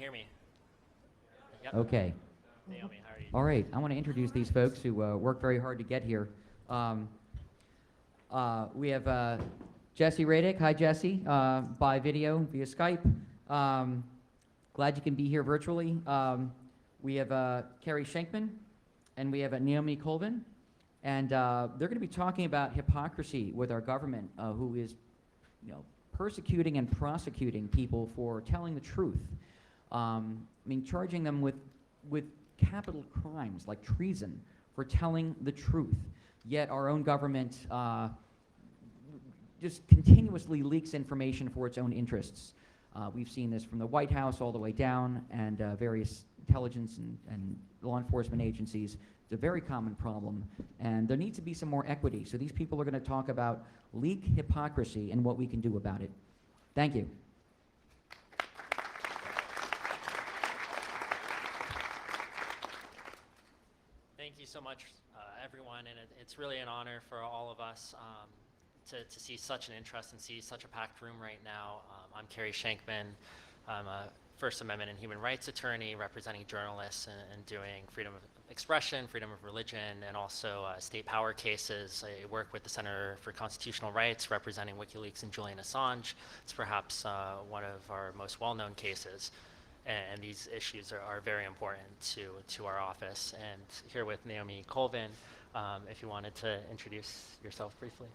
hear me? Yep. Okay. Naomi, how are you? All right. I want to introduce these folks who worked very hard to get here. We have Jesse Radick. Hi, Jesse. By video via Skype. Glad you can be here virtually. We have Carrie Schenkman, and we have Naomi Colvin. And they're going to be talking about hypocrisy with our government, who is, persecuting and prosecuting people for telling the truth. Charging them with capital crimes like treason for telling the truth. Yet our own government just continuously leaks information for its own interests. We've seen this from the White House all the way down, and various intelligence and law enforcement agencies. It's a very common problem, and there needs to be some more equity. So these people are going to talk about leak hypocrisy and what we can do about it. Thank you. Thank you so much, everyone, and it's really an honor for all of us to see such an interest and see such a packed room right now. I'm Carrie Schenkman. I'm a First Amendment and human rights attorney representing journalists and doing freedom of expression, freedom of religion, and also state power cases. I work with the Center for Constitutional Rights representing WikiLeaks and Julian Assange. It's perhaps one of our most well-known cases. And these issues are very important to our office. And here with Naomi Colvin, if you wanted to introduce yourself briefly.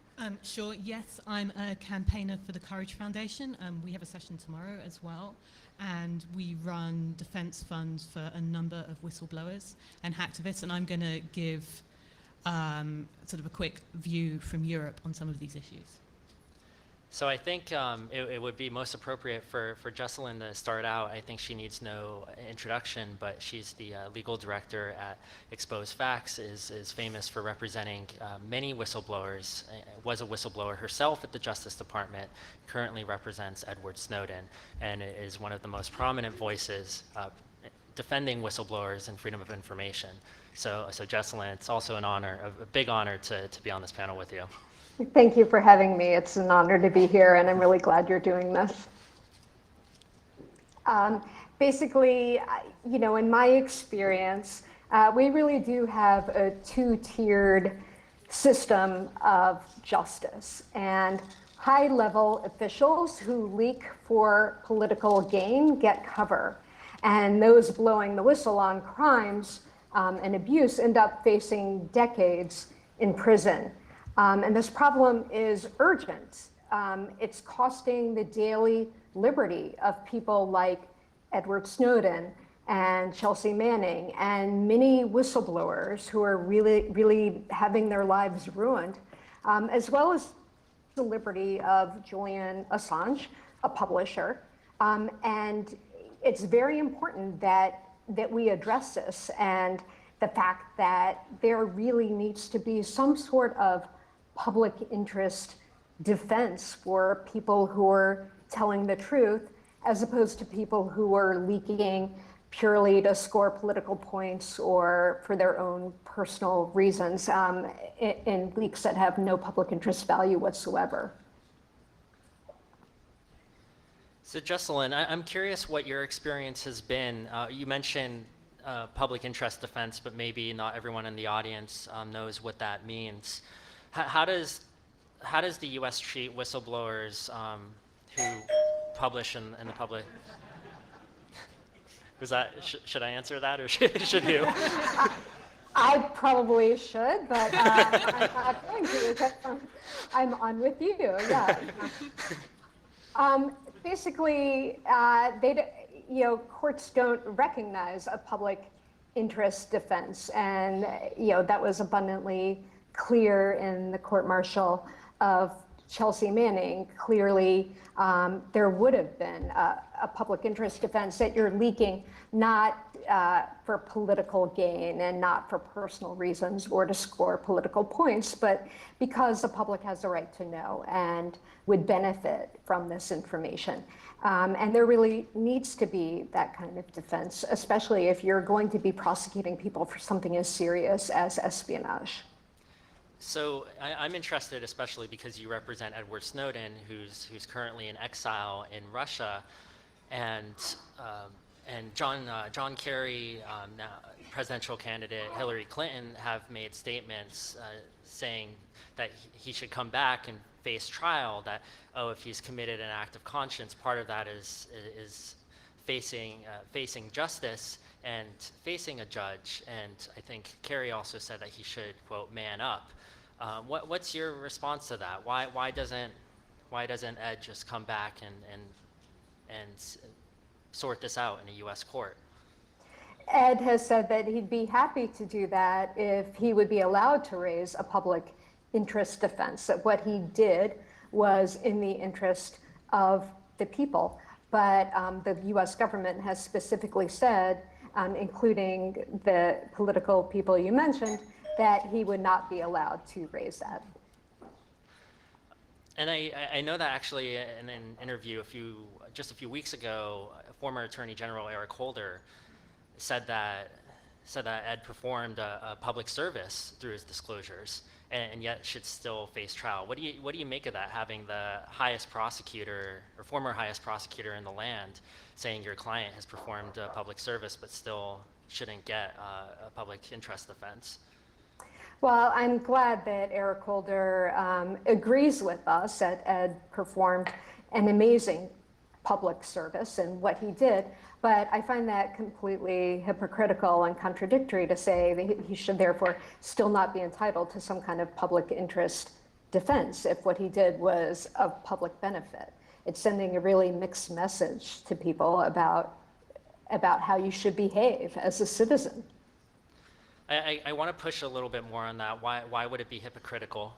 Sure, yes, I'm a campaigner for the Courage Foundation. We have a session tomorrow as well. And we run defense funds for a number of whistleblowers and hacktivists. And I'm going to give sort of a quick view from Europe on some of these issues. So I think it would be most appropriate for Jesselyn to start out. I think she needs no introduction, but she's the legal director at Expose Facts, is famous for representing many whistleblowers, was a whistleblower herself at the Justice Department, currently represents Edward Snowden, and is one of the most prominent voices defending whistleblowers and freedom of information. So Jesselyn, it's also an honor, a big honor to be on this panel with you. Thank you for having me. It's an honor to be here, and I'm really glad you're doing this. Basically, in my experience, we really do have a two-tiered system of justice, and high-level officials who leak for political gain get cover, and those blowing the whistle on crimes and abuse end up facing decades in prison. And this problem is urgent. It's costing the daily liberty of people like Edward Snowden and Chelsea Manning and many whistleblowers who are really having their lives ruined, as well as the liberty of Julian Assange, a publisher. And it's very important that we address this, and the fact that there really needs to be some sort of public interest defense for people who are telling the truth, as opposed to people who are leaking purely to score political points or for their own personal reasons, in leaks that have no public interest value whatsoever. So Jesselyn, I'm curious what your experience has been. You mentioned public interest defense, but maybe not everyone in the audience knows what that means. How does the U.S. treat whistleblowers who publish in the public? Was that should I answer that, or should you? I probably should, but I'm not going to. I'm on with you. Yeah. Basically, courts don't recognize a public interest defense, and that was abundantly clear in the court-martial of Chelsea Manning. Clearly, there would have been a public interest defense that you're leaking not for political gain and not for personal reasons or to score political points, but because the public has the right to know and would benefit from this information. And there really needs to be that kind of defense, especially if you're going to be prosecuting people for something as serious as espionage. So I'm interested, especially because you represent Edward Snowden, who's currently in exile in Russia, and and John Kerry, now presidential candidate Hillary Clinton, have made statements saying that he should come back and face trial. That, oh, if he's committed an act of conscience, part of that is facing justice and facing a judge. And I think Kerry also said that he should, quote, man up. What's your response to that? Why doesn't Ed just come back and sort this out in a U.S. court? Ed has said that he'd be happy to do that if he would be allowed to raise a public interest defense, that what he did was in the interest of the people. But the U.S. government has specifically said, including the political people you mentioned, that he would not be allowed to raise that. And I know that actually in an interview just a few weeks ago, former Attorney General Eric Holder said that Ed performed a public service through his disclosures, and yet should still face trial. What do you make of that, having the highest prosecutor or former highest prosecutor in the land saying your client has performed a public service but still shouldn't get a public interest defense? Well, I'm glad that Eric Holder agrees with us that Ed performed an amazing public service in what he did, but I find that completely hypocritical and contradictory to say that he should therefore still not be entitled to some kind of public interest defense if what he did was of public benefit. It's sending a really mixed message to people about how you should behave as a citizen. I want to push a little bit more on that. Why would it be hypocritical?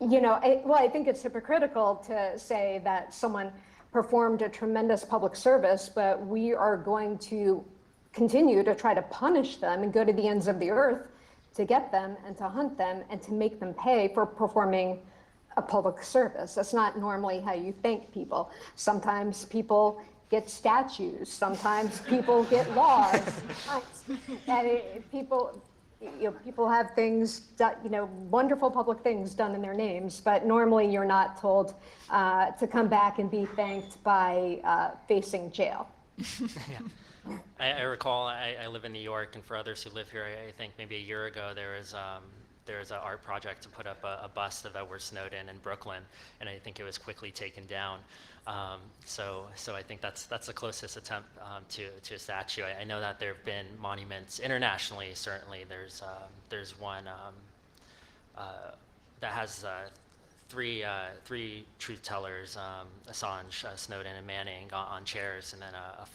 You know, I think it's hypocritical to say that someone performed a tremendous public service, but we are going to continue to try to punish them and go to the ends of the earth to get them and to hunt them and to make them pay for performing a public service. That's not normally how you thank people. Sometimes people get statues, sometimes people get laws, and people have things, wonderful public things done in their names, but normally you're not told to come back and be thanked by facing jail. Yeah. I recall, I live in New York, and for others who live here, I think maybe a year ago there was an art project to put up a bust of Edward Snowden in Brooklyn, and I think it was quickly taken down. So I think that's the closest attempt to a statue. I know that there have been monuments internationally. Certainly, there's one that has three truth tellers, Assange, Snowden, and Manning, on chairs, and then a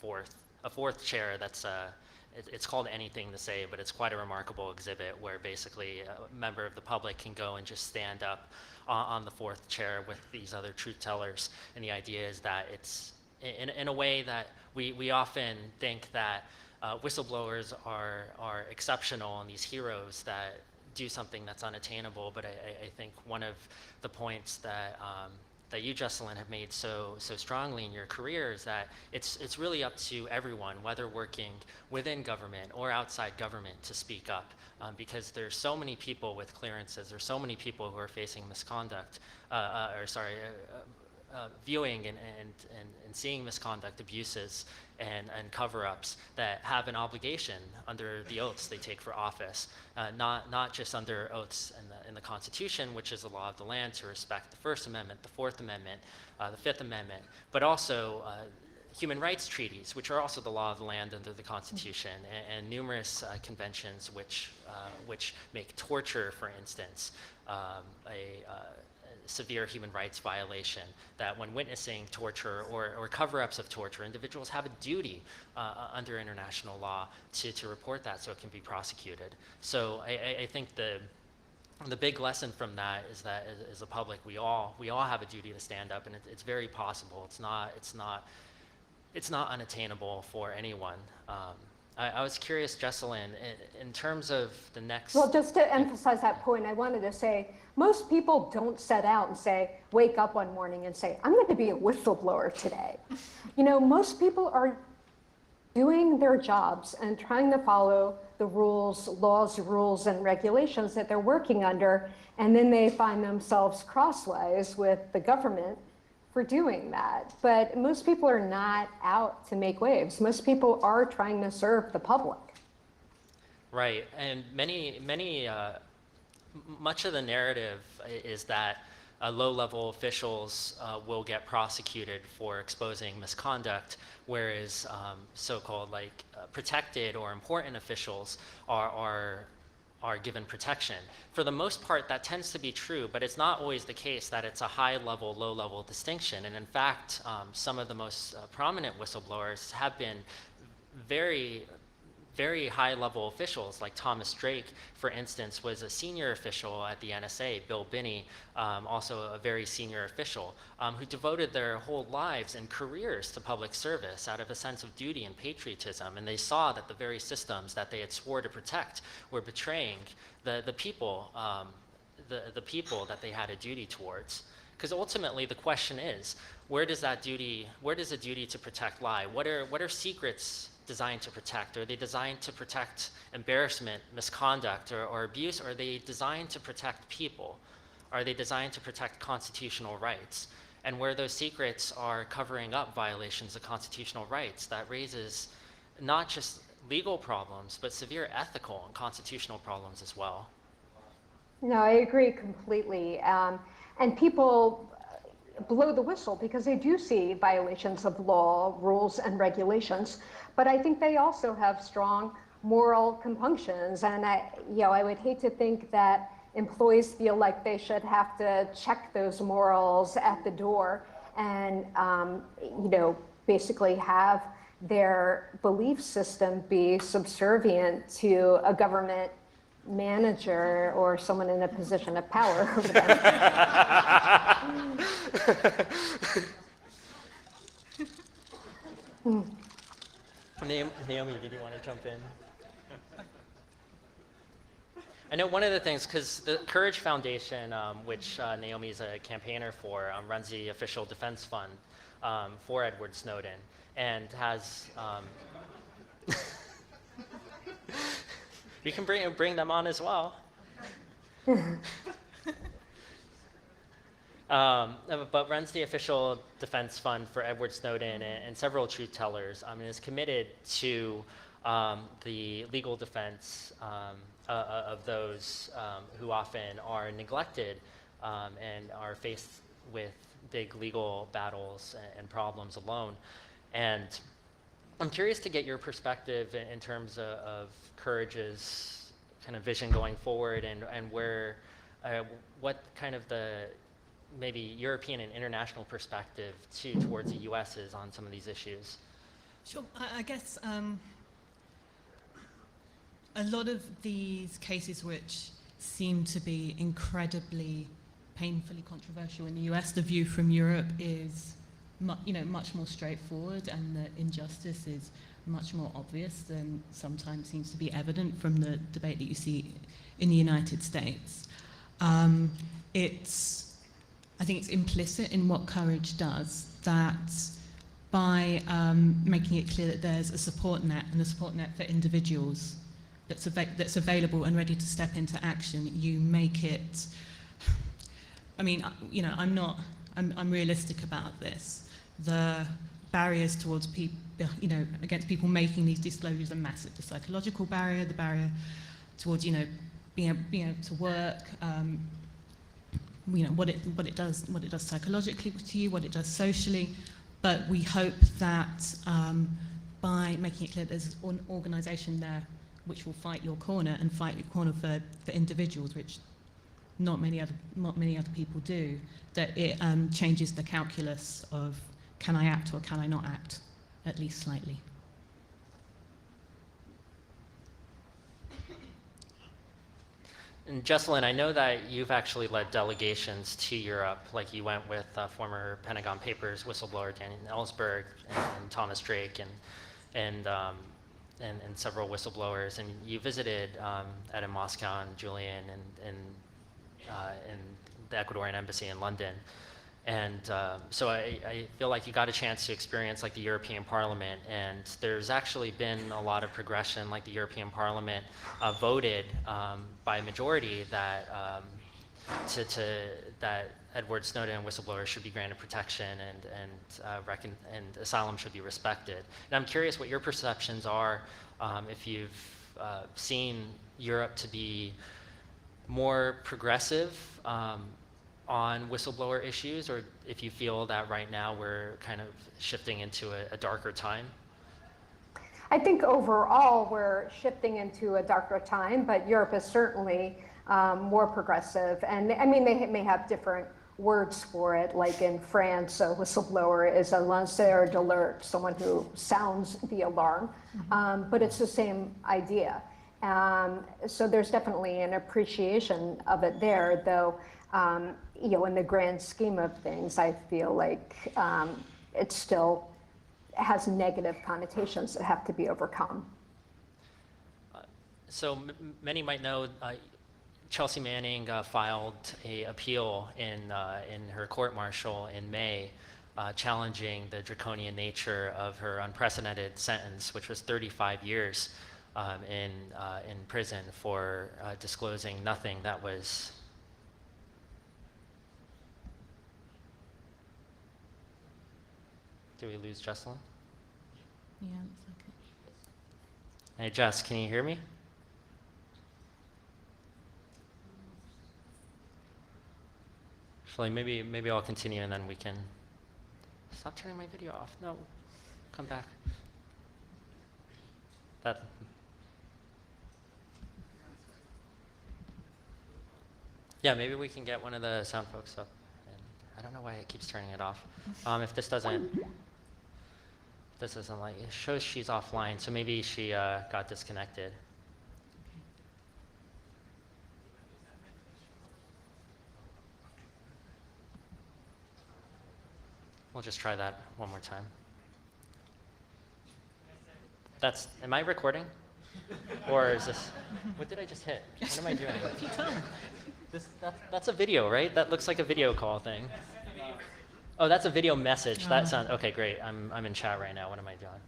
fourth chair that's it's called Anything to Say, but it's quite a remarkable exhibit where basically a member of the public can go and just stand up on the fourth chair with these other truth tellers. And the idea is that it's in a way that we often think that whistleblowers are exceptional and these heroes that do something that's unattainable. But I think one of the points that you, Jesselyn, have made so strongly in your career is that it's really up to everyone, whether working within government or outside government, to speak up, because there's so many people with clearances, there's so many people who are facing misconduct, viewing and seeing misconduct, abuses, and cover-ups that have an obligation under the oaths they take for office, not just under oaths in the Constitution, which is the law of the land, to respect the First Amendment, the Fourth Amendment, the Fifth Amendment, but also human rights treaties, which are also the law of the land under the Constitution, and numerous conventions which make torture, for instance, a severe human rights violation, that when witnessing torture or cover-ups of torture, individuals have a duty under international law to report that so it can be prosecuted. So I think the big lesson from that is that as a public, we all have a duty to stand up, and it's very possible. It's not unattainable for anyone. I was curious, Jesselyn, in terms of the next... Well, just to emphasize that point, I wanted to say, most people don't set out and say, wake up one morning and say, I'm going to be a whistleblower today. Most people are doing their jobs and trying to follow the laws, rules, and regulations that they're working under, and then they find themselves crosswise with the government for doing that. But most people are not out to make waves. Most people are trying to serve the public. Right, and much of the narrative is that low-level officials will get prosecuted for exposing misconduct, whereas so-called protected or important officials are given protection. For the most part, that tends to be true, but it's not always the case that it's a high-level, low-level distinction. And in fact, some of the most prominent whistleblowers have been very high-level officials, like Thomas Drake, for instance, was a senior official at the NSA. Bill Binney, also a very senior official, who devoted their whole lives and careers to public service out of a sense of duty and patriotism. And they saw that the very systems that they had swore to protect were betraying the people that they had a duty towards. Because ultimately, the question is, where does a duty to protect lie? What are secrets designed to protect? Are they designed to protect embarrassment, misconduct, or abuse? Or are they designed to protect people? Are they designed to protect constitutional rights? And where those secrets are covering up violations of constitutional rights, that raises not just legal problems, but severe ethical and constitutional problems as well. No, I agree completely. And people blow the whistle because they do see violations of law, rules, and regulations. But I think they also have strong moral compunctions. And I would hate to think that employees feel like they should have to check those morals at the door and, basically have their belief system be subservient to a government manager or someone in a position of power over them. Naomi, did you want to jump in? I know one of the things, because the Courage Foundation, which Naomi is a campaigner for, runs the official defense fund for Edward Snowden, and has you can bring them on as well. But runs the official defense fund for Edward Snowden and several truth tellers, and is committed to the legal defense of those who often are neglected and are faced with big legal battles and problems alone. And I'm curious to get your perspective in terms of Courage's kind of vision going forward, and where, what kind of the maybe European and international perspective towards the U.S. is on some of these issues. Sure. I guess a lot of these cases which seem to be incredibly painfully controversial in the US, the view from Europe is much more straightforward, and the injustice is much more obvious than sometimes seems to be evident from the debate that you see in the United States. I think it's implicit in what Courage does that by making it clear that there's a support net, and a support net for individuals that's available and ready to step into action, you make it. I'm realistic about this. The barriers towards people, against people making these disclosures are massive. The psychological barrier, the barrier towards, being able to work, what it does psychologically to you, what it does socially. But we hope that by making it clear there's an organisation there which will fight your corner and fight your corner for individuals, which not many other people do, that it changes the calculus of can I act or can I not act, at least slightly. And Jesselyn, I know that you've actually led delegations to Europe, like you went with former Pentagon Papers whistleblower Daniel Ellsberg and Thomas Drake and several whistleblowers, and you visited Ed in Moscow and Julian and the Ecuadorian embassy in London. And so I feel like you got a chance to experience like the European Parliament, and there's actually been a lot of progression. Like the European Parliament voted by a majority that that Edward Snowden and whistleblowers should be granted protection and asylum should be respected. And I'm curious what your perceptions are, if you've seen Europe to be more progressive on whistleblower issues, or if you feel that right now we're kind of shifting into a darker time. I think overall we're shifting into a darker time, but Europe is certainly more progressive. And I mean, they may have different words for it, like in France, a whistleblower is a lanceur d'alerte, someone who sounds the alarm, but it's the same idea. So there's definitely an appreciation of it there, though, you know, in the grand scheme of things, I feel like it still has negative connotations that have to be overcome. So many might know Chelsea Manning filed an appeal in her court-martial in May, challenging the draconian nature of her unprecedented sentence, which was 35 years in prison for disclosing nothing that was. Did we lose Jesselyn? Yeah, looks like it. Hey Jess, can you hear me? Actually, maybe I'll continue and then we can. Stop turning my video off. No, come back. That. Yeah, maybe we can get one of the sound folks up. And I don't know why it keeps turning it off. If this doesn't like, it shows she's offline, so maybe she got disconnected. We'll just try that one more time. Am I recording? Or is this, what did I just hit? What am I doing? That's a video, right? That looks like a video call thing. Oh, that's a video message. That sounds, okay, great. I'm in chat right now. What am I doing?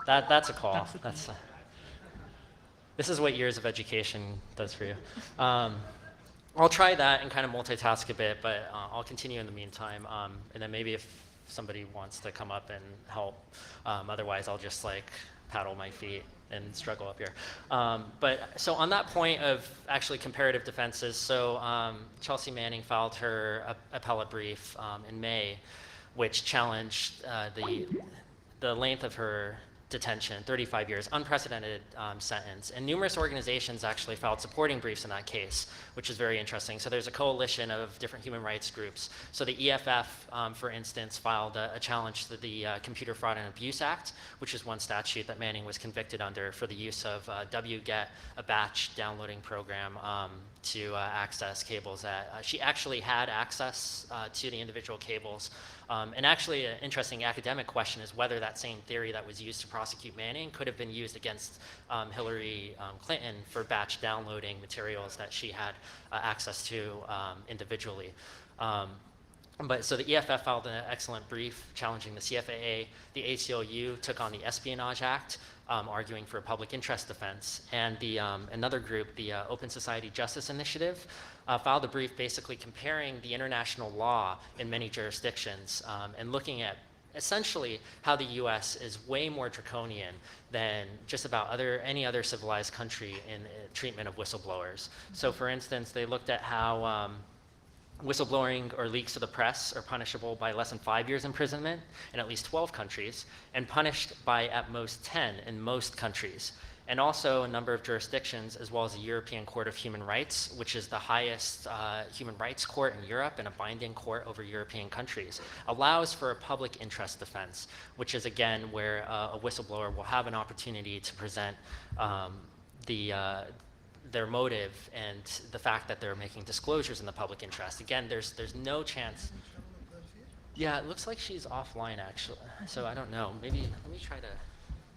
That's a call. This is what years of education does for you. I'll try that and kind of multitask a bit, but I'll continue in the meantime. And then maybe if somebody wants to come up and help, otherwise I'll just like paddle my feet and struggle up here. But so on that point of actually comparative defenses, so Chelsea Manning filed her appellate brief in May, which challenged the length of her detention, 35 years, unprecedented sentence. And numerous organizations actually filed supporting briefs in that case, which is very interesting. So there's a coalition of different human rights groups. So the EFF, for instance, filed a challenge to the Computer Fraud and Abuse Act, which is one statute that Manning was convicted under for the use of wget, a batch downloading program to access cables that she actually had access to the individual cables. And actually, an interesting academic question is whether that same theory that was used to prosecute Manning could have been used against Hillary Clinton for batch downloading materials that she had access to individually. But so the EFF filed an excellent brief challenging the CFAA. The ACLU took on the Espionage Act, arguing for a public interest defense. And another group, the Open Society Justice Initiative, filed a brief basically comparing the international law in many jurisdictions and looking at essentially how the US is way more draconian than just about any other civilized country in treatment of whistleblowers. So for instance, they looked at how whistleblowing or leaks to the press are punishable by less than 5 years imprisonment in at least 12 countries, and punished by at most 10 in most countries. And also a number of jurisdictions, as well as the European Court of Human Rights, which is the highest human rights court in Europe and a binding court over European countries, allows for a public interest defense, which is again where a whistleblower will have an opportunity to present their motive and the fact that they're making disclosures in the public interest. Again, there's no chance. Yeah, it looks like she's offline actually. So I don't know. Maybe let me try to.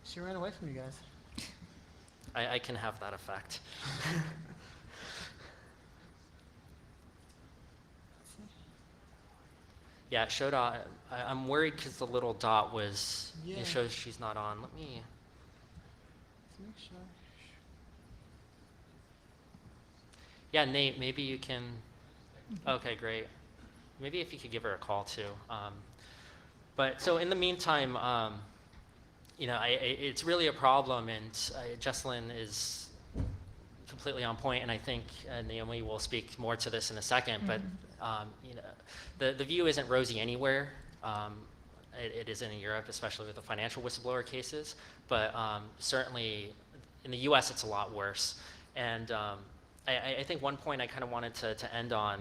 She ran away from you guys. I can have that effect. Yeah, it showed. I'm worried because the little dot was. Yeah. It shows she's not on. Let me. Let's make sure. Yeah, Nate, maybe you can, okay, great. Maybe if you could give her a call too. But so in the meantime, you know, it's really a problem, and Jesselyn is completely on point, and I think Naomi will speak more to this in a second, but you know, the view isn't rosy anywhere. It isn't in Europe, especially with the financial whistleblower cases, but certainly in the US it's a lot worse. And I think one point I kind of wanted to end on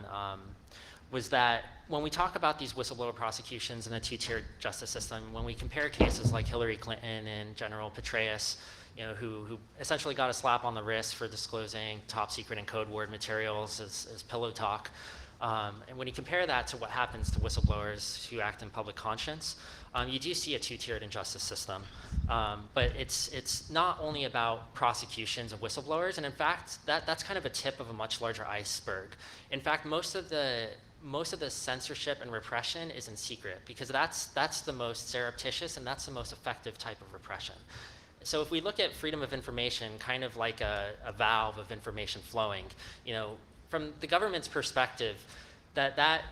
was that when we talk about these whistleblower prosecutions and a two-tiered justice system, when we compare cases like Hillary Clinton and General Petraeus, you know, who essentially got a slap on the wrist for disclosing top secret and code word materials as pillow talk, and when you compare that to what happens to whistleblowers who act in public conscience, you do see a two-tiered injustice system. But it's not only about prosecutions of whistleblowers, and in fact, that's kind of a tip of a much larger iceberg. In fact, most of the censorship and repression is in secret, because that's the most surreptitious and that's the most effective type of repression. So if we look at freedom of information kind of like a valve of information flowing, you know, from the government's perspective, that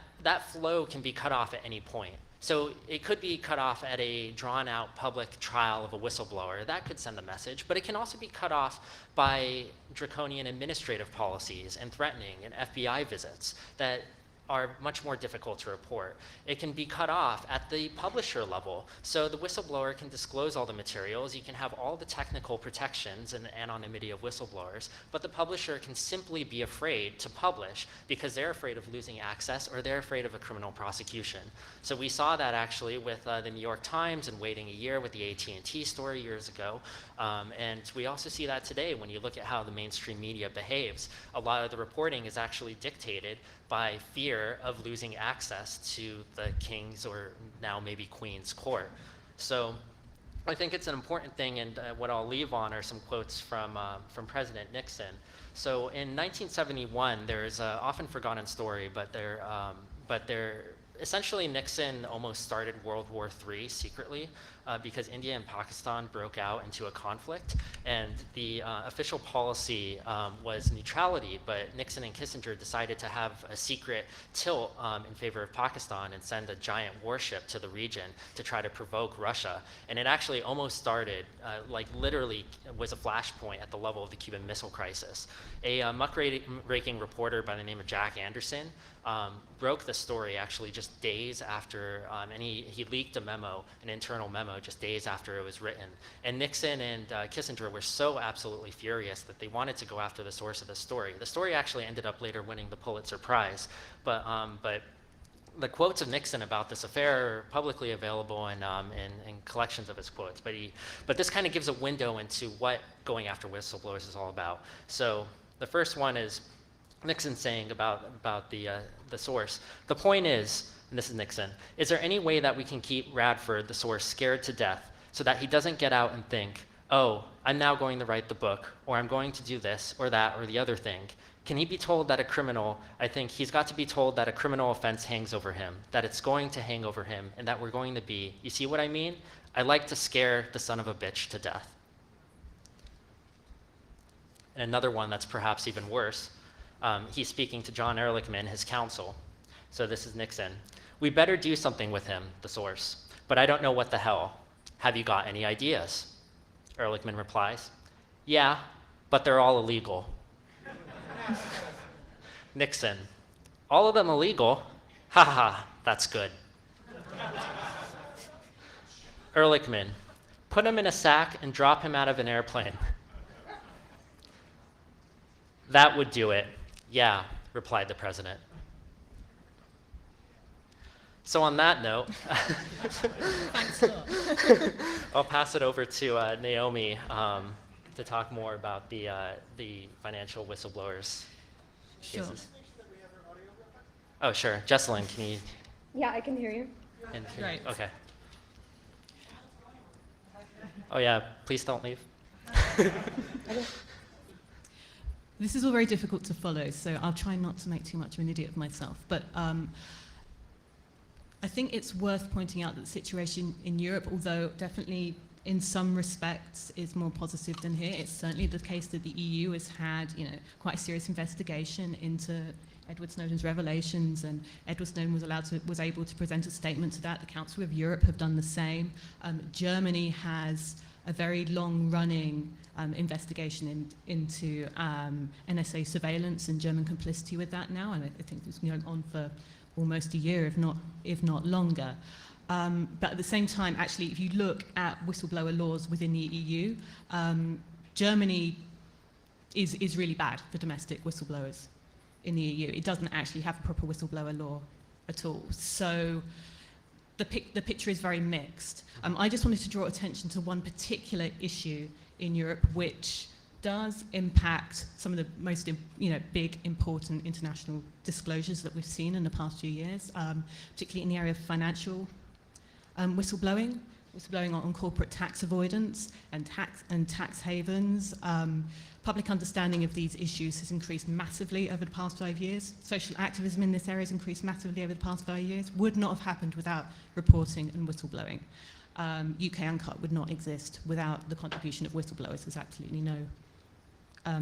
flow can be cut off at any point. So it could be cut off at a drawn out public trial of a whistleblower. That could send a message, but it can also be cut off by draconian administrative policies and threatening and FBI visits that are much more difficult to report. It can be cut off at the publisher level. So the whistleblower can disclose all the materials, you can have all the technical protections and anonymity of whistleblowers, but the publisher can simply be afraid to publish because they're afraid of losing access or they're afraid of a criminal prosecution. So we saw that actually with the New York Times and waiting a year with the AT&T story years ago. And we also see that today when you look at how the mainstream media behaves. A lot of the reporting is actually dictated by fear of losing access to the king's or now maybe queen's court. So I think it's an important thing, and what I'll leave on are some quotes from President Nixon. So in 1971, there's an often forgotten story, but essentially Nixon almost started World War III secretly because India and Pakistan broke out into a conflict, and the official policy was neutrality, but Nixon and Kissinger decided to have a secret tilt in favor of Pakistan and send a giant warship to the region to try to provoke Russia. And it actually almost started, like literally was a flashpoint at the level of the Cuban Missile Crisis. A muckraking reporter by the name of Jack Anderson broke the story actually just days after, and he leaked a memo, an internal memo, just days after it was written. And Nixon and Kissinger were so absolutely furious that they wanted to go after the source of the story. The story actually ended up later winning the Pulitzer Prize, but the quotes of Nixon about this affair are publicly available in collections of his quotes. But this kind of gives a window into what going after whistleblowers is all about. So the first one is Nixon saying about the source. The point is, and this is Nixon, is there any way that we can keep Radford, the source, scared to death so that he doesn't get out and think, oh, I'm now going to write the book, or I'm going to do this or that or the other thing? Can he be told that a criminal, I think he's got to be told that a criminal offense hangs over him, that it's going to hang over him, and that we're going to be, you see what I mean? I like to scare the son of a bitch to death. And another one that's perhaps even worse, he's speaking to John Ehrlichman, his counsel. So this is Nixon. We better do something with him, the source, but I don't know what the hell. Have you got any ideas? Ehrlichman replies, yeah, but they're all illegal. Nixon, all of them illegal? Ha ha, that's good. Ehrlichman, put him in a sack and drop him out of an airplane. That would do it. Yeah, replied the president. So on that note, Thanks a lot. I'll pass it over to Naomi to talk more about the financial whistleblowers Sure. cases. Oh, sure. Jesselyn, can you? Yeah, I can hear you. Great. Okay. Oh yeah, please don't leave. This is all very difficult to follow, so I'll try not to make too much of an idiot of myself. But I think it's worth pointing out that the situation in Europe, although definitely in some respects is more positive than here. It's certainly the case that the EU has had, quite a serious investigation into Edward Snowden's revelations, and Edward Snowden was able to present a statement to that. The Council of Europe have done the same. Germany has a very long-running investigation into NSA surveillance and German complicity with that now, and I think it's going on for almost a year, if not longer. But at the same time, actually, if you look at whistleblower laws within the EU, Germany is really bad for domestic whistleblowers in the EU. It doesn't actually have a proper whistleblower law at all. So the picture is very mixed. I just wanted to draw attention to one particular issue in Europe which does impact some of the most big, important international disclosures that we've seen in the past few years, particularly in the area of financial whistleblowing on corporate tax avoidance and tax havens. Public understanding of these issues has increased massively over the past 5 years. Social activism in this area has increased massively over the past 5 years. Would not have happened without reporting and whistleblowing. UK Uncut would not exist without the contribution of whistleblowers. There's absolutely no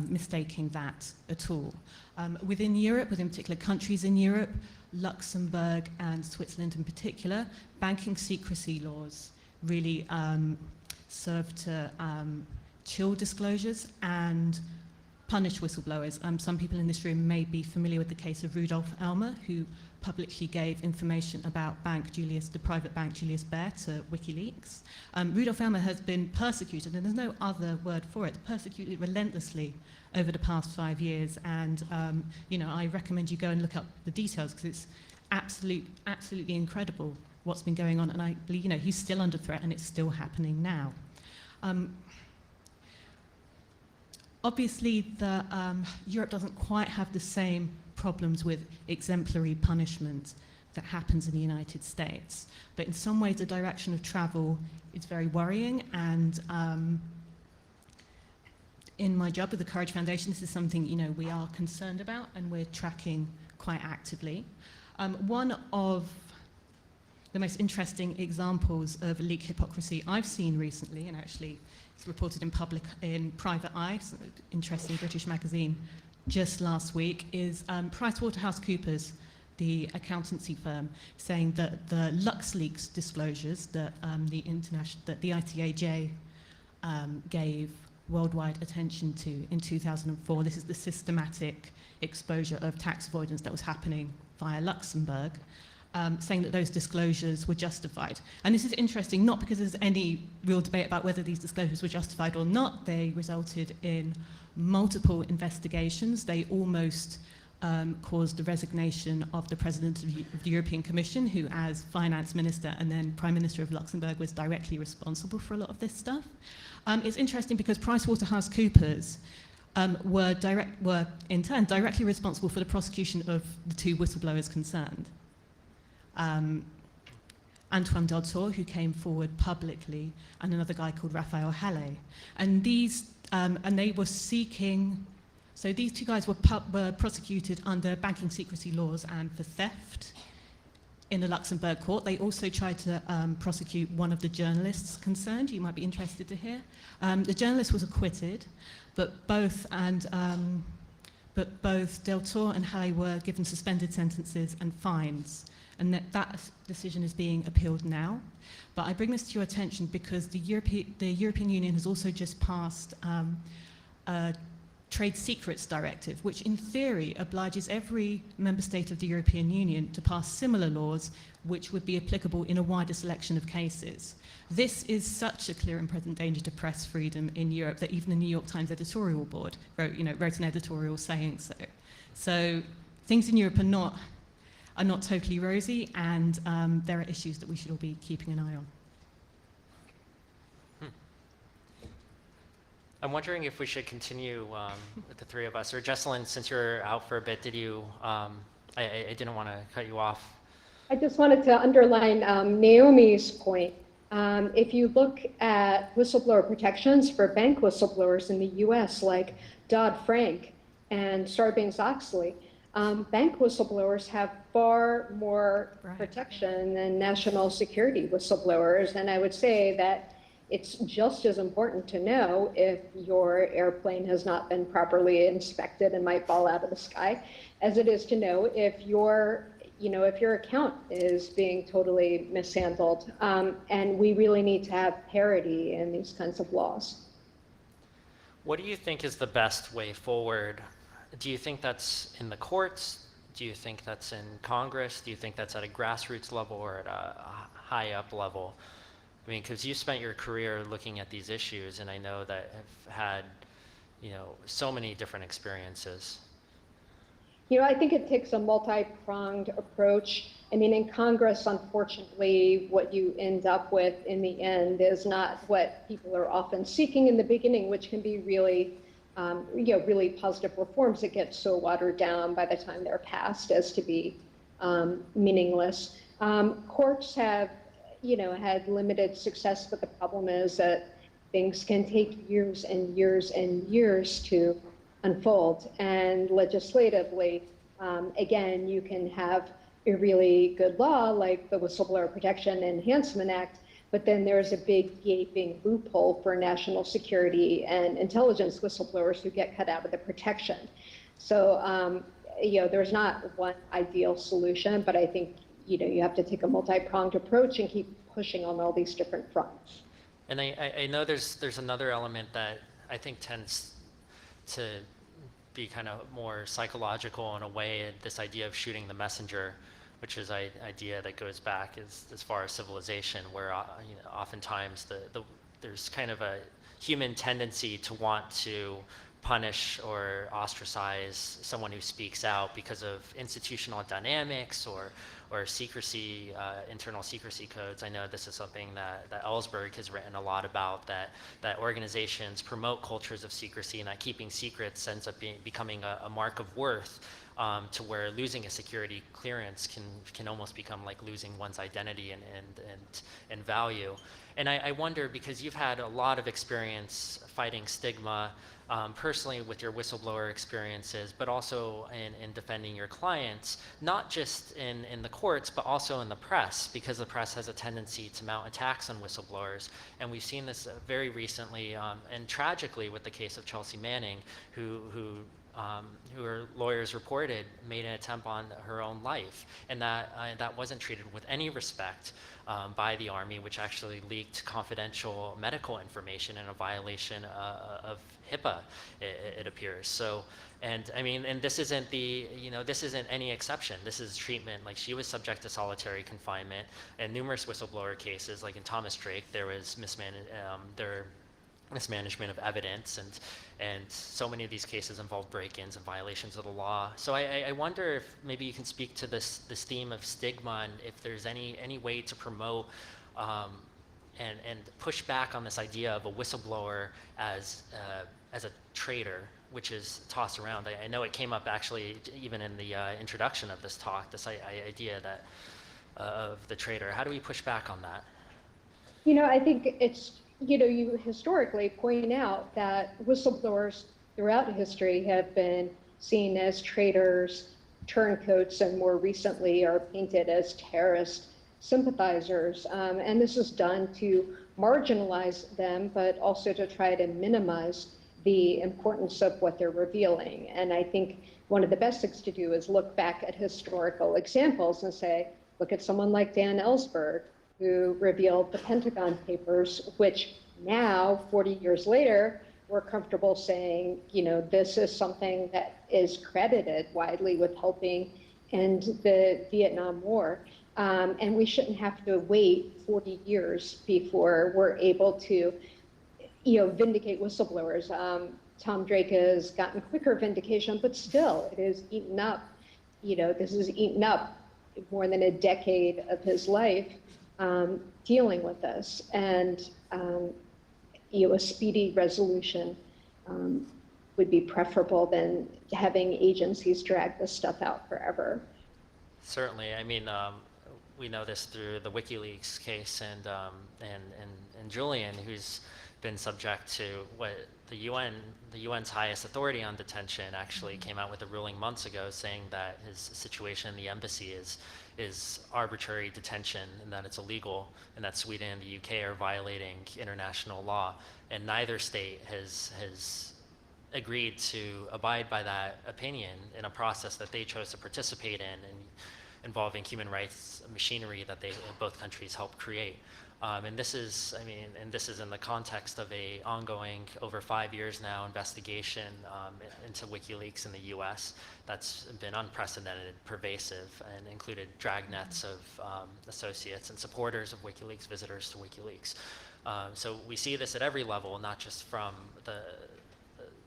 mistaking that at all. Within Europe, within particular countries in Europe, Luxembourg and Switzerland in particular, banking secrecy laws really serve to chill disclosures and punish whistleblowers. Some people in this room may be familiar with the case of Rudolf Elmer, who publicly gave information about the private bank Julius Baer to WikiLeaks. Rudolf Elmer has been persecuted, and there's no other word for it, persecuted relentlessly over the past 5 years. And I recommend you go and look up the details, because it's absolutely incredible what's been going on. And I believe, he's still under threat, and it's still happening now. Obviously, Europe doesn't quite have the same problems with exemplary punishment that happens in the United States. But in some ways, the direction of travel is very worrying. And in my job with the Courage Foundation, this is something we are concerned about, and we're tracking quite actively. One of the most interesting examples of leak hypocrisy I've seen recently, and actually it's reported in Private Eye, an interesting British magazine, just last week, is PricewaterhouseCoopers, the accountancy firm, saying that the LuxLeaks disclosures that the ICAJ gave worldwide attention to in 2004, this is the systematic exposure of tax avoidance that was happening via Luxembourg, saying that those disclosures were justified. And this is interesting, not because there's any real debate about whether these disclosures were justified or not. They resulted in multiple investigations. They almost caused the resignation of the president of the European Commission, who, as finance minister and then prime minister of Luxembourg, was directly responsible for a lot of this stuff. It's interesting because PricewaterhouseCoopers were in turn directly responsible for the prosecution of the 2 whistleblowers concerned. Antoine Deltour, who came forward publicly, and another guy called Raphael Halle. And they were seeking, so these 2 guys were prosecuted under banking secrecy laws and for theft in the Luxembourg court. They also tried to prosecute one of the journalists concerned. You might be interested to hear. The journalist was acquitted, but both Deltour and Halle were given suspended sentences and fines. And that decision is being appealed now. But I bring this to your attention because the European Union has also just passed a Trade Secrets Directive, which in theory obliges every member state of the European Union to pass similar laws which would be applicable in a wider selection of cases. This is such a clear and present danger to press freedom in Europe that even the New York Times editorial board wrote an editorial saying so. So things in Europe are not totally rosy, and there are issues that we should all be keeping an eye on. I'm wondering if we should continue with the 3 of us, or Jesselyn, since you're out for a bit, did you? I didn't want to cut you off. I just wanted to underline Naomi's point. If you look at whistleblower protections for bank whistleblowers in the US, like Dodd-Frank and Sarbanes-Oxley, bank whistleblowers have far more protection than national security whistleblowers. And I would say that it's just as important to know if your airplane has not been properly inspected and might fall out of the sky, as it is to know if if your account is being totally mishandled. And we really need to have parity in these kinds of laws. What do you think is the best way forward? Do you think that's in the courts? Do you think that's in Congress? Do you think that's at a grassroots level or at a high up level? I mean, because you spent your career looking at these issues, and I know that have had, so many different experiences. I think it takes a multi-pronged approach. I mean, in Congress, unfortunately, what you end up with in the end is not what people are often seeking in the beginning, which can be really, really positive reforms that get so watered down by the time they're passed as to be meaningless. Courts have, had limited success, but the problem is that things can take years and years and years to unfold. And legislatively, again, you can have a really good law like the Whistleblower Protection Enhancement Act, but then there's a big gaping loophole for national security and intelligence whistleblowers who get cut out of the protection. So, there's not one ideal solution, but I think, you have to take a multi-pronged approach and keep pushing on all these different fronts. And I know there's another element that I think tends to be kind of more psychological in a way, this idea of shooting the messenger, which is an idea that goes back as far as civilization, where oftentimes there's kind of a human tendency to want to punish or ostracize someone who speaks out because of institutional dynamics or secrecy, internal secrecy codes. I know this is something that Ellsberg has written a lot about, that organizations promote cultures of secrecy, and that keeping secrets ends up becoming a mark of worth, to where losing a security clearance can almost become like losing one's identity and value. And I wonder, because you've had a lot of experience fighting stigma, personally with your whistleblower experiences, but also in defending your clients, not just in the courts, but also in the press, because the press has a tendency to mount attacks on whistleblowers. And we've seen this very recently, and tragically with the case of Chelsea Manning, who her lawyers reported made an attempt on her own life, and that wasn't treated with any respect by the Army, which actually leaked confidential medical information in a violation of HIPAA, it appears. So, and I mean, and this isn't this isn't any exception. This is treatment. Like, she was subject to solitary confinement, and numerous whistleblower cases, like in Thomas Drake, there was mismanagement of evidence, and so many of these cases involve break-ins and violations of the law. So I wonder if maybe you can speak to this theme of stigma, and if there's any way to promote and push back on this idea of a whistleblower as a traitor, which is tossed around. I know it came up actually even in the introduction of this talk, this idea that of the traitor. How do we push back on that? I think it's, you historically point out that whistleblowers throughout history have been seen as traitors, turncoats, and more recently are painted as terrorist sympathizers. And this is done to marginalize them, but also to try to minimize the importance of what they're revealing. And I think one of the best things to do is look back at historical examples and say, look at someone like Dan Ellsberg, who revealed the Pentagon Papers, which now, 40 years later, we're comfortable saying, this is something that is credited widely with helping end the Vietnam War. And we shouldn't have to wait 40 years before we're able to, vindicate whistleblowers. Tom Drake has gotten quicker vindication, but still, it is eaten up. This has eaten up more than a decade of his life. Dealing with this, and a speedy resolution would be preferable than having agencies drag this stuff out forever. Certainly. I mean, we know this through the WikiLeaks case, and Julian, who's been subject to what the UN's highest authority on detention actually came out with a ruling months ago saying that his situation in the embassy is arbitrary detention and that it's illegal, and that Sweden and the UK are violating international law, and neither state has agreed to abide by that opinion in a process that they chose to participate in involving human rights machinery that both countries helped create. And this is, this is in the context of a ongoing, over 5 years now, investigation into WikiLeaks in the U.S. that's been unprecedented, pervasive, and included dragnets of associates and supporters of WikiLeaks, visitors to WikiLeaks. So we see this at every level, not just from the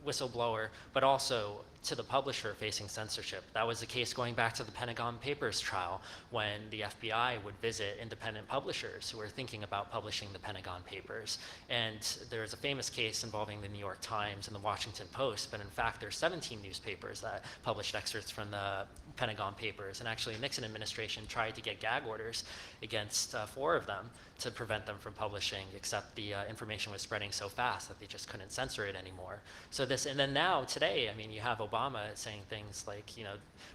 whistleblower, but also to the publisher facing censorship. That was the case going back to the Pentagon Papers trial, when the FBI would visit independent publishers who were thinking about publishing the Pentagon Papers. And there's a famous case involving the New York Times and the Washington Post, but in fact there's 17 newspapers that published excerpts from the Pentagon Papers, and actually the Nixon administration tried to get gag orders against 4 of them to prevent them from publishing, except the information was spreading so fast that they just couldn't censor it anymore. So this, and then now, today, you have Obama saying things like,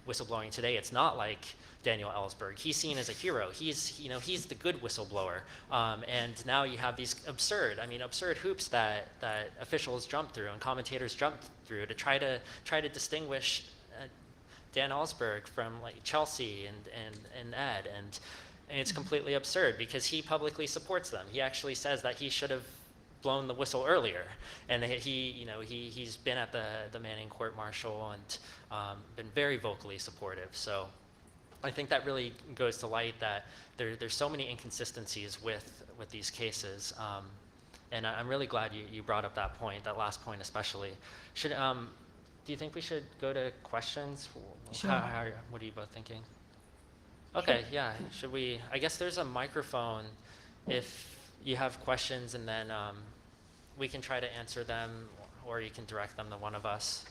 whistleblowing today, it's not like Daniel Ellsberg. He's seen as a hero. He's the good whistleblower. And now you have these absurd hoops that officials jump through and commentators jump through to try to distinguish Dan Ellsberg from like Chelsea and Ed, and it's completely absurd because he publicly supports them. He actually says that he should have blown the whistle earlier, and he's been at the Manning court-martial and been very vocally supportive. So I think that really goes to light that there's so many inconsistencies with these cases, and I'm really glad you brought up that point, that last point especially. Do you think we should go to questions? Sure. What are you both thinking? Okay, yeah. Should we? I guess there's a microphone if you have questions, and then we can try to answer them, or you can direct them to one of us.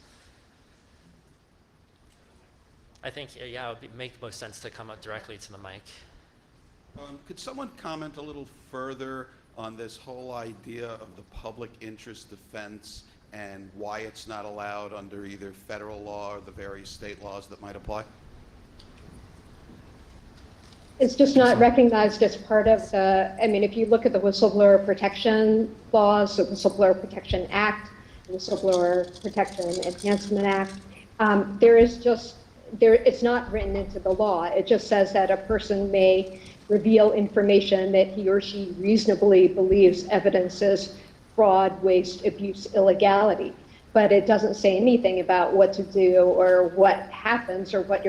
I think, yeah, it would make the most sense to come up directly to the mic. Could someone comment a little further on this whole idea of the public interest defense and why it's not allowed under either federal law or the various state laws that might apply? It's just not recognized as part of the, if you look at the whistleblower protection laws, the Whistleblower Protection Act, the Whistleblower Protection Enhancement Act, it's not written into the law. It just says that a person may reveal information that he or she reasonably believes evidences fraud, waste, abuse, illegality. But it doesn't say anything about what to do or what happens or what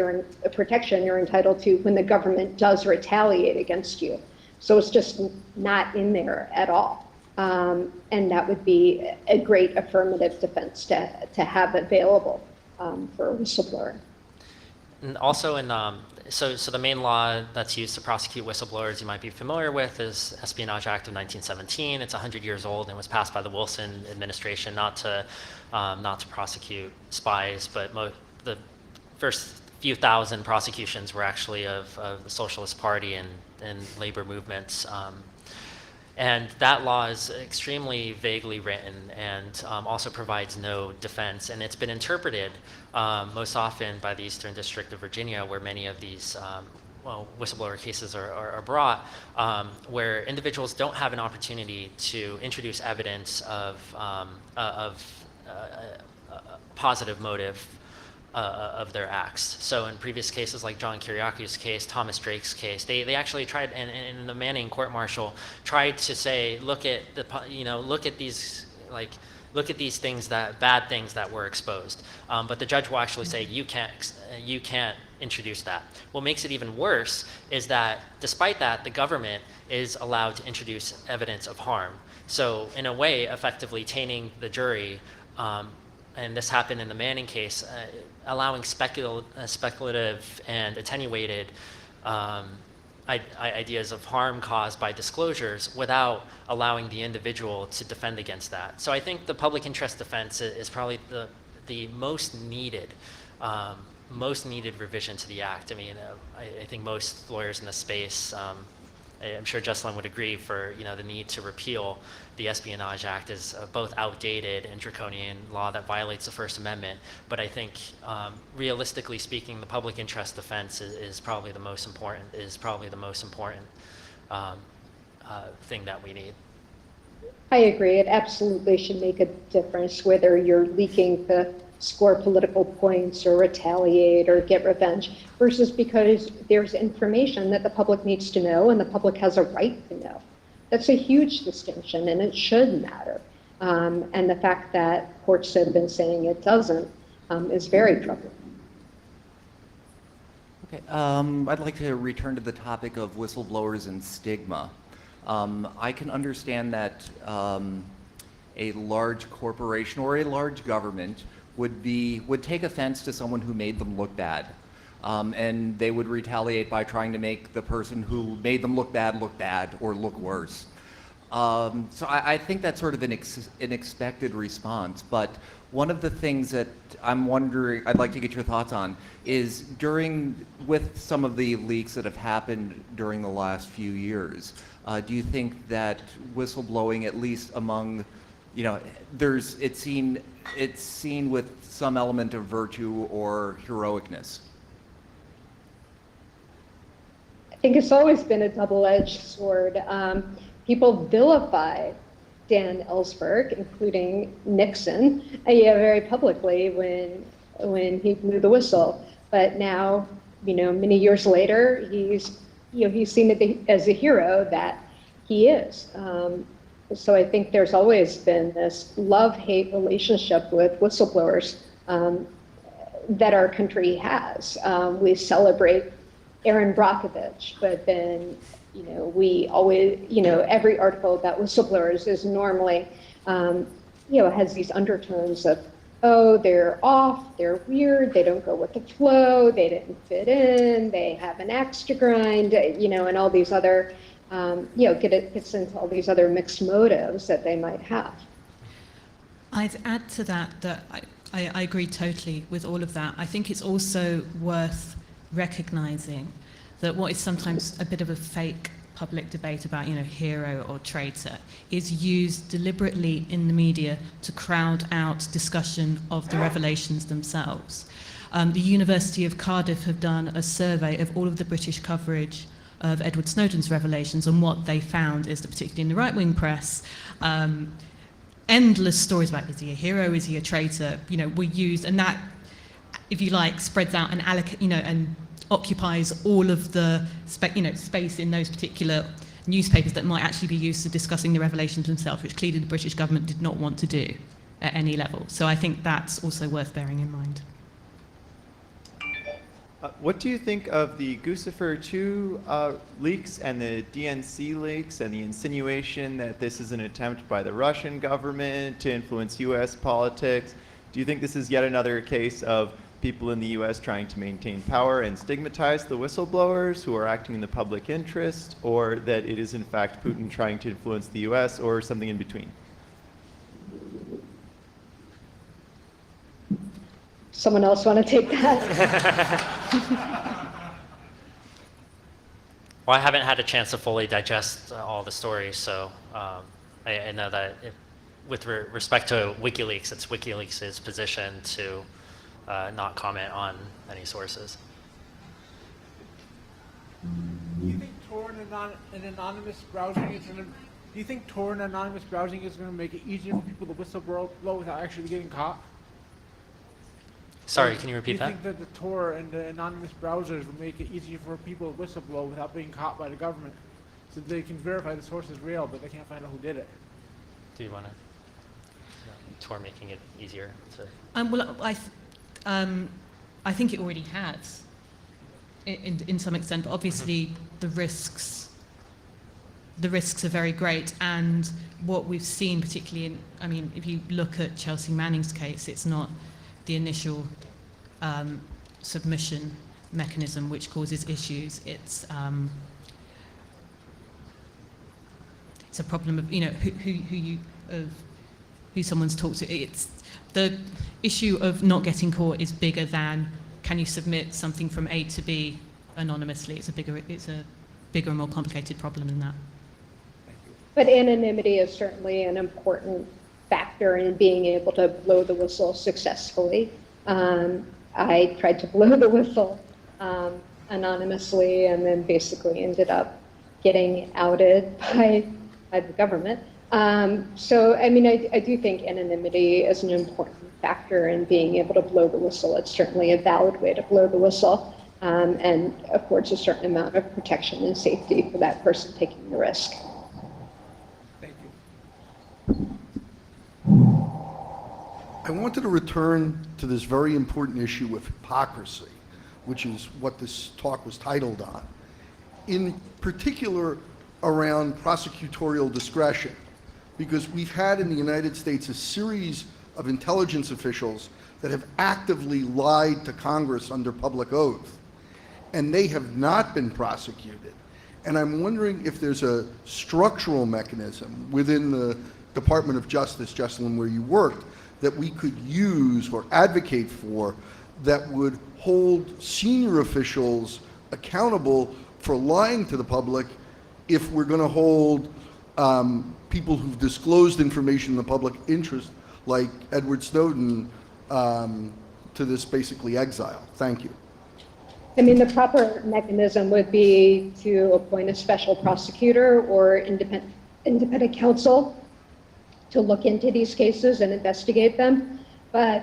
protection you're entitled to when the government does retaliate against you. So it's just not in there at all. And that would be a great affirmative defense to have available for a whistleblower. And also so the main law that's used to prosecute whistleblowers you might be familiar with is Espionage Act of 1917. It's 100 years old and was passed by the Wilson administration not to prosecute spies, but the first few thousand prosecutions were actually of the Socialist Party and labor movements. And that law is extremely vaguely written and also provides no defense. And it's been interpreted most often by the Eastern District of Virginia, where many of these whistleblower cases are brought, where individuals don't have an opportunity to introduce evidence of positive motive of their acts. So in previous cases like John Kiriaku's case, Thomas Drake's case, they actually tried, and in the Manning court-martial, tried to say, look at these things, bad things that were exposed. But the judge will actually say, you can't introduce that. What makes it even worse is that despite that, the government is allowed to introduce evidence of harm. So in a way, effectively tainting the jury, and this happened in the Manning case, allowing speculative and attenuated ideas of harm caused by disclosures without allowing the individual to defend against that. So I think the public interest defense is probably the most needed revision to the act. I think most lawyers in the space I'm sure Jesselyn would agree, for the need to repeal the Espionage Act is both outdated and draconian law that violates the First Amendment. But I think, realistically speaking, the public interest defense is probably the most important. Thing that we need. I agree. It absolutely should make a difference whether you're leaking to score political points or retaliate or get revenge, versus because there's information that the public needs to know and the public has a right to know. That's a huge distinction, and it should matter. And the fact that courts have been saying it doesn't is very troubling. Okay, I'd like to return to the topic of whistleblowers and stigma. I can understand that a large corporation or a large government would take offense to someone who made them look bad, and they would retaliate by trying to make the person who made them look bad or look worse. So I think that's sort of an expected response. But one of the things that I'm wondering, I'd like to get your thoughts on, is with some of the leaks that have happened during the last few years, do you think that whistleblowing, at least among, it's seen with some element of virtue or heroicness? I think it's always been a double-edged sword. People vilify Dan Ellsberg, including Nixon, very publicly when he blew the whistle. But now, many years later, he's seen as a hero that he is. So I think there's always been this love-hate relationship with whistleblowers that our country has. We celebrate Erin Brockovich, but then, we always, every article about whistleblowers is normally, has these undertones of, oh, they're off, they're weird, they don't go with the flow, they didn't fit in, they have an axe to grind, and all these other, gets into all these other mixed motives that they might have. I'd add to that I agree totally with all of that. I think it's also worth recognizing that what is sometimes a bit of a fake public debate about, hero or traitor, is used deliberately in the media to crowd out discussion of the revelations themselves. The University of Cardiff have done a survey of all of the British coverage of Edward Snowden's revelations, and what they found is that, particularly in the right-wing press, endless stories about, is he a hero, is he a traitor, were used, and that, if you like, spreads out and and occupies all of the space in those particular newspapers that might actually be used to discussing the revelations themselves, which clearly the British government did not want to do at any level. So I think that's also worth bearing in mind. What do you think of the Guccifer 2 leaks and the DNC leaks and the insinuation that this is an attempt by the Russian government to influence U.S. politics? Do you think this is yet another case of people in the U.S. trying to maintain power and stigmatize the whistleblowers who are acting in the public interest, or that it is in fact Putin trying to influence the U.S., or something in between? Someone else want to take that? Well, I haven't had a chance to fully digest all the stories, so I know that with respect to WikiLeaks, it's WikiLeaks' position to not comment on any sources. Do you think Tor and anonymous browsing is going to? Do you think Tor and anonymous browsing is going to make it easier for people to whistleblow without actually getting caught? Sorry, can you repeat that? Do you think that the Tor and the anonymous browsers will make it easier for people to whistleblow without being caught by the government, so they can verify the source is real, but they can't find out who did it? Do you want to? Tor making it easier to. Well, I think it already has, in some extent, but obviously the risks are very great, and what we've seen, particularly if you look at Chelsea Manning's case, it's not the initial submission mechanism which causes issues. It's a problem of who someone's talked to. It's the issue of not getting caught is bigger than can you submit something from A to B anonymously. It's bigger and more complicated problem than that. But anonymity is certainly an important factor in being able to blow the whistle successfully. I tried to blow the whistle anonymously and then basically ended up getting outed by the government. So, I mean, I do think anonymity is an important factor in being able to blow the whistle. It's certainly a valid way to blow the whistle, and affords a certain amount of protection and safety for that person taking the risk. Thank you. I wanted to return to this very important issue of hypocrisy, which is what this talk was titled on. In particular, around prosecutorial discretion, because we've had in the United States a series of intelligence officials that have actively lied to Congress under public oath, and they have not been prosecuted. And I'm wondering if there's a structural mechanism within the Department of Justice, Jesselyn, where you worked, that we could use or advocate for that would hold senior officials accountable for lying to the public if we're going to hold people who've disclosed information in the public interest, like Edward Snowden, to this basically exile. Thank you. I mean, the proper mechanism would be to appoint a special prosecutor or independent counsel to look into these cases and investigate them. But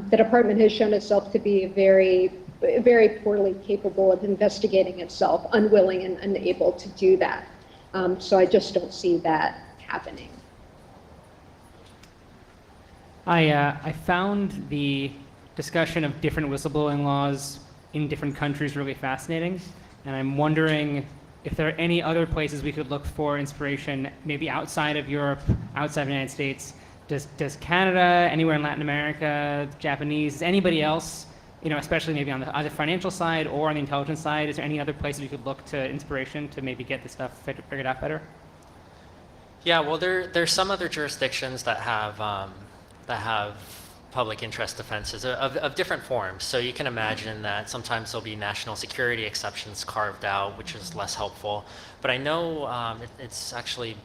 the department has shown itself to be very, very poorly capable of investigating itself, unwilling and unable to do that. So I just don't see that happening. I found the discussion of different whistleblowing laws in different countries really fascinating, and I'm wondering if there are any other places we could look for inspiration, maybe outside of Europe, outside of the United States. Does Canada, anywhere in Latin America, Japanese, anybody else, you know, especially maybe on the either financial side or on the intelligence side, is there any other places we could look to inspiration to maybe get this stuff figured out better? Yeah, well, there's some other jurisdictions that have public interest defenses of different forms. So you can imagine that sometimes there'll be national security exceptions carved out, which is less helpful. But I know it's actually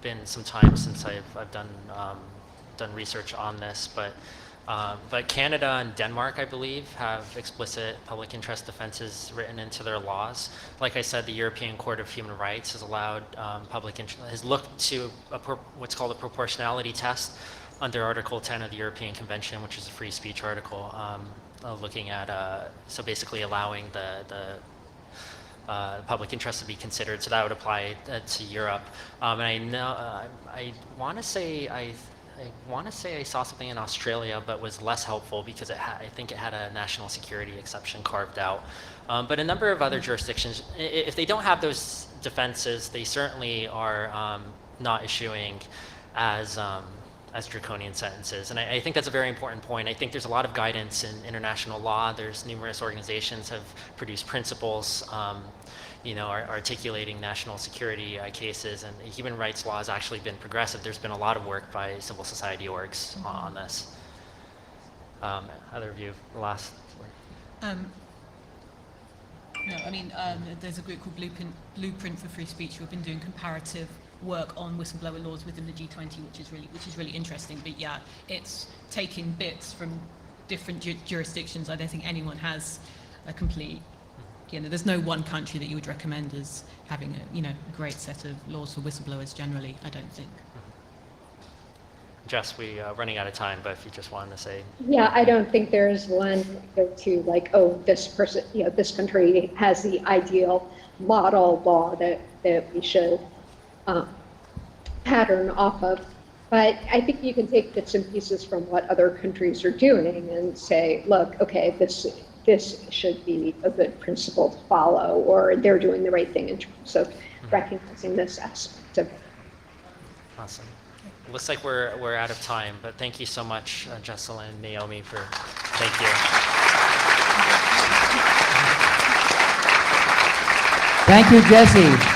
been some time since I've done research on this, but Canada and Denmark, I believe, have explicit public interest defenses written into their laws. Like I said, the European Court of Human Rights has allowed has looked to what's called a proportionality test under Article 10 of the European Convention, which is a free speech article, looking at, so basically allowing the public interest to be considered. So that would apply to Europe. And I know, I want to say I saw something in Australia, but was less helpful because I think it had a national security exception carved out. But a number of other jurisdictions, if they don't have those defenses, they certainly are not issuing as draconian sentences. And I think that's a very important point. I think there's a lot of guidance in international law. There's numerous organizations have produced principles, articulating national security cases, and human rights law has actually been progressive. There's been a lot of work by civil society orgs on this. Other view, the last word. No, I mean, there's a group called Blueprint for Free Speech who have been doing comparative work on whistleblower laws within the G20, which is really interesting. But yeah, it's taking bits from different jurisdictions. I don't think anyone has a complete, there's no one country that you would recommend as having a great set of laws for whistleblowers generally, I don't think. Jess, we running out of time, but if you just wanted to say. Yeah, I don't think there's one go to like, oh, this person, this country has the ideal model law that we should pattern off of. But I think you can take bits and pieces from what other countries are doing and say, look, okay, this should be a good principle to follow, or they're doing the right thing in terms of recognizing this aspect of it. Awesome. Looks like we're out of time, but thank you so much, Jesselyn and Naomi, thank you. Thank you, Jesse.